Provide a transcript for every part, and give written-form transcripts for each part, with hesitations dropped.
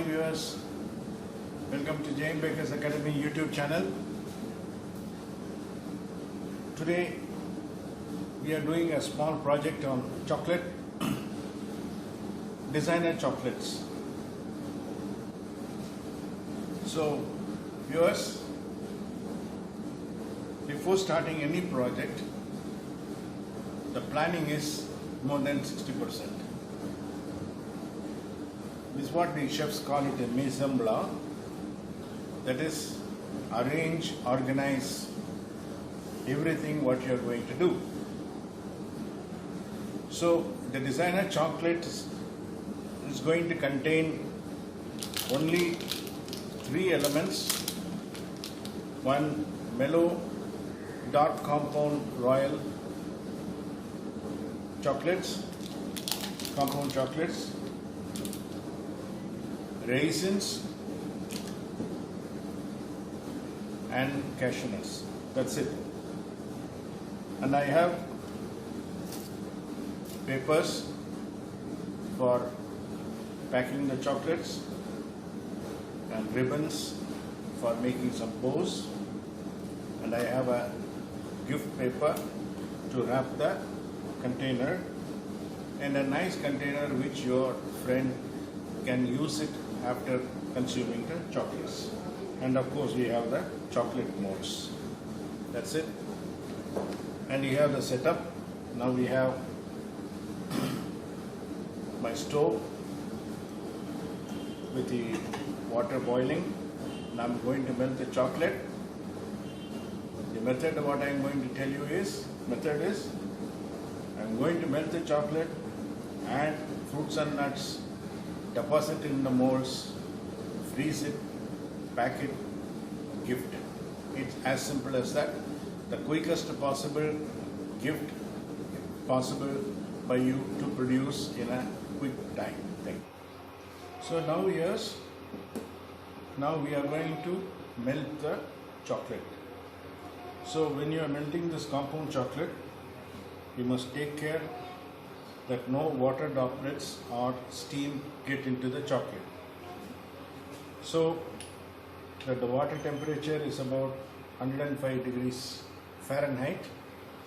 viewers, welcome to Jain Bakers Academy YouTube channel. Today we are doing a small project on chocolate, designer chocolates. So viewers, before starting any project, the planning is more than 60%. This is what the chefs call it a mise en place. That is, arrange, organize everything what you are going to do. So the designer chocolate is going to contain only 3 elements. One, mellow dark compound royal chocolates, compound chocolates, raisins and cashew nuts. That's it. And I have papers for packing the chocolates and ribbons for making some bows, and I have a gift paper to wrap the container, and a nice container which your friend can use it after consuming the chocolates. And of course we have the chocolate molds. That's it. And you have the setup. Now we have my stove with the water boiling, and I'm going to melt the chocolate. The method what I'm going to tell you is, I'm going to melt the chocolate, add fruits and nuts, deposit it in the molds, freeze it, pack it, gift it. It's as simple as that. The quickest possible gift possible by you to produce in a quick time. So now yes, now we are going to melt the chocolate. So when you are melting this compound chocolate, you must take care that no water droplets or steam get into the chocolate. So that the water temperature is about 105 degrees Fahrenheit.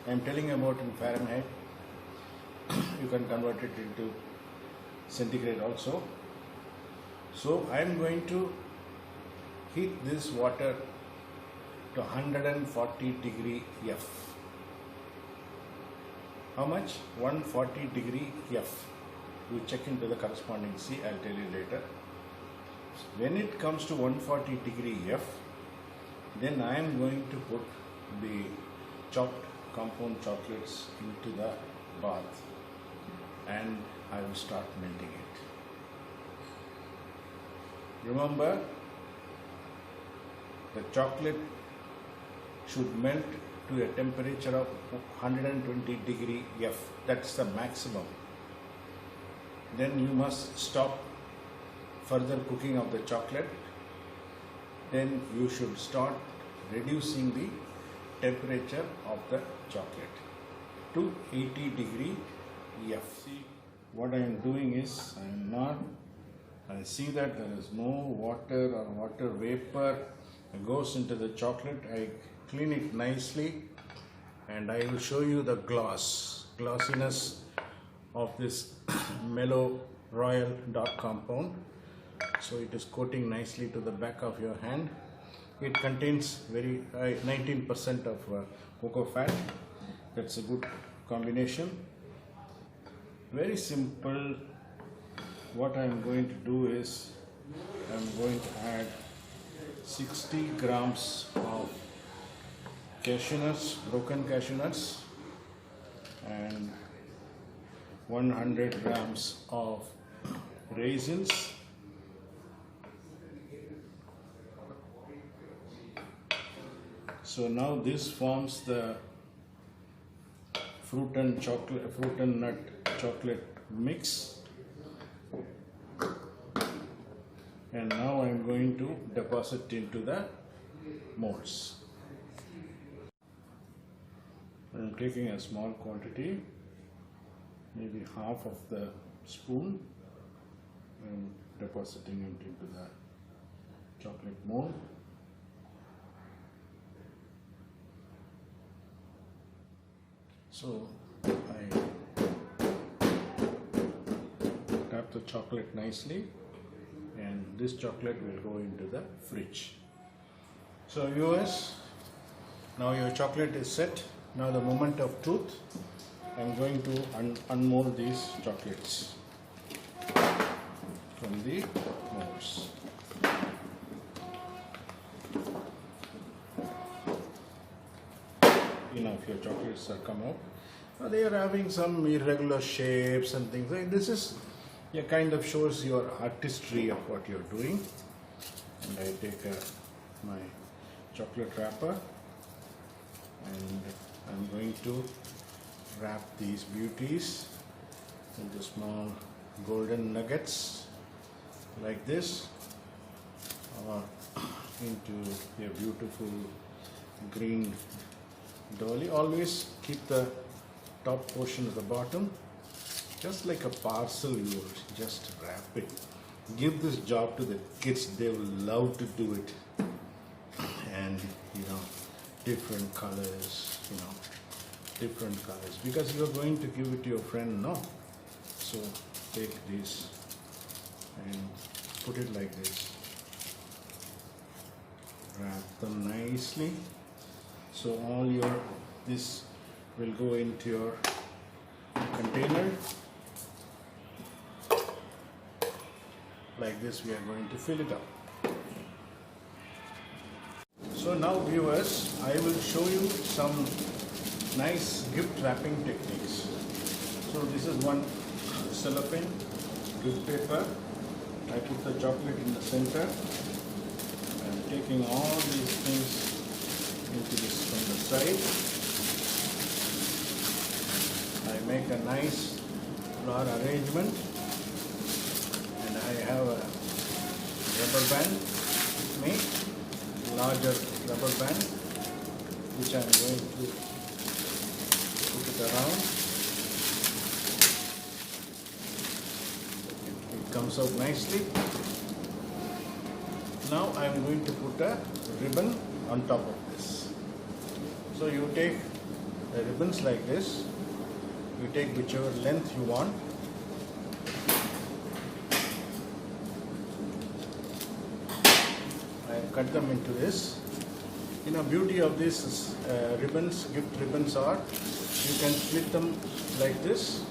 I am telling about in Fahrenheit. You can convert it into centigrade also. So I am going to heat this water to 140 degree F. How much? 140 degree F. You check into the corresponding C, I'll tell you later. When it comes to 140 degree F, then I am going to put the chopped compound chocolates into the bath, and I will start melting it. Remember, the chocolate should melt to a temperature of 120 degree F. That's the maximum. Then you must stop further cooking of the chocolate. Then you should start reducing the temperature of the chocolate to 80 degree F. See, what I am doing is, I see that there is no water or water vapor goes into the chocolate. I clean it nicely, and I will show you the glossiness of this mellow royal dark compound. So it is coating nicely to the back of your hand. It contains 19% of cocoa fat. That's a good combination. Very simple. What I am going to do is, I am going to add 60 grams of cashew nuts, broken cashew nuts, and 100 grams of raisins, so now this forms the fruit and nut chocolate mix. And now I am going to deposit into the molds. I am taking a small quantity, maybe half of the spoon, and depositing it into the chocolate mold. So I tap the chocolate nicely, and this chocolate will go into the fridge. So viewers, now your chocolate is set. Now the moment of truth. I'm going to unmold these chocolates from the molds. Enough, your chocolates are come out. Now they are having some irregular shapes and things. This is kind of shows your artistry of what you're doing. And I take my chocolate wrapper, and I'm going to wrap these beauties into small golden nuggets like this, or into a beautiful green dolly. Always keep the top portion at the bottom, just like a parcel. You just wrap it. Give this job to the kids, they will love to do it. And different colors, different colors, because you are going to give it to your friend, no? So take this and put it like this, wrap them nicely, so all this will go into your container. Like this we are going to fill it up. So now viewers, I will show you some nice gift wrapping techniques. So this is one cellophane gift paper. I put the chocolate in the center. I'm taking all these things into this from the side. I make a nice flower arrangement, and I have a rubber band with me, larger rubber band, which I'm going to put it around. It comes out nicely. Now I'm going to put a ribbon on top of this. So you take the ribbons like this, you take whichever length you want. I cut them into this. Beauty of these ribbons, gift ribbons, are you can split them like this,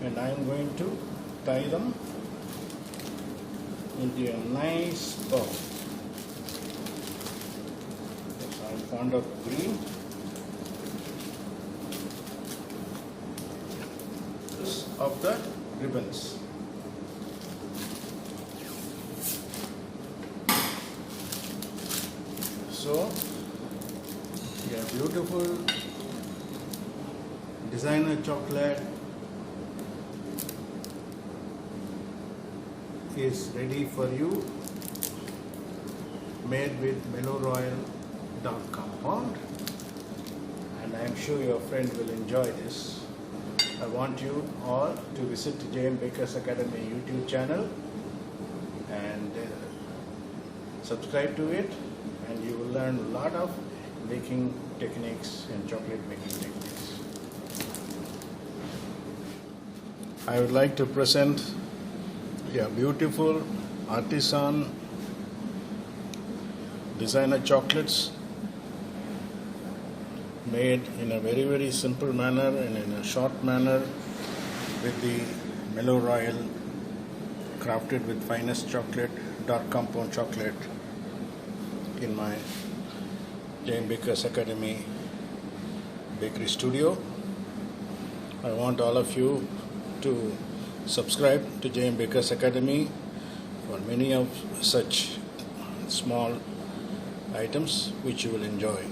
and I am going to tie them into a nice bow. Yes, I am fond of green. This of the ribbons. So, your beautiful designer chocolate is ready for you, made with Mellow Royal dark compound, and I am sure your friend will enjoy this. I want you all to visit J.M. Bakers Academy YouTube channel and subscribe to it, and you will learn a lot of baking techniques and chocolate making techniques. I would like to present beautiful artisan designer chocolates made in a very, very simple manner and in a short manner with the Mellow Royal, crafted with finest chocolate, dark compound chocolate, in my J.M. Bakers Academy bakery studio. I want all of you to subscribe to J.M. Bakers Academy for many of such small items which you will enjoy.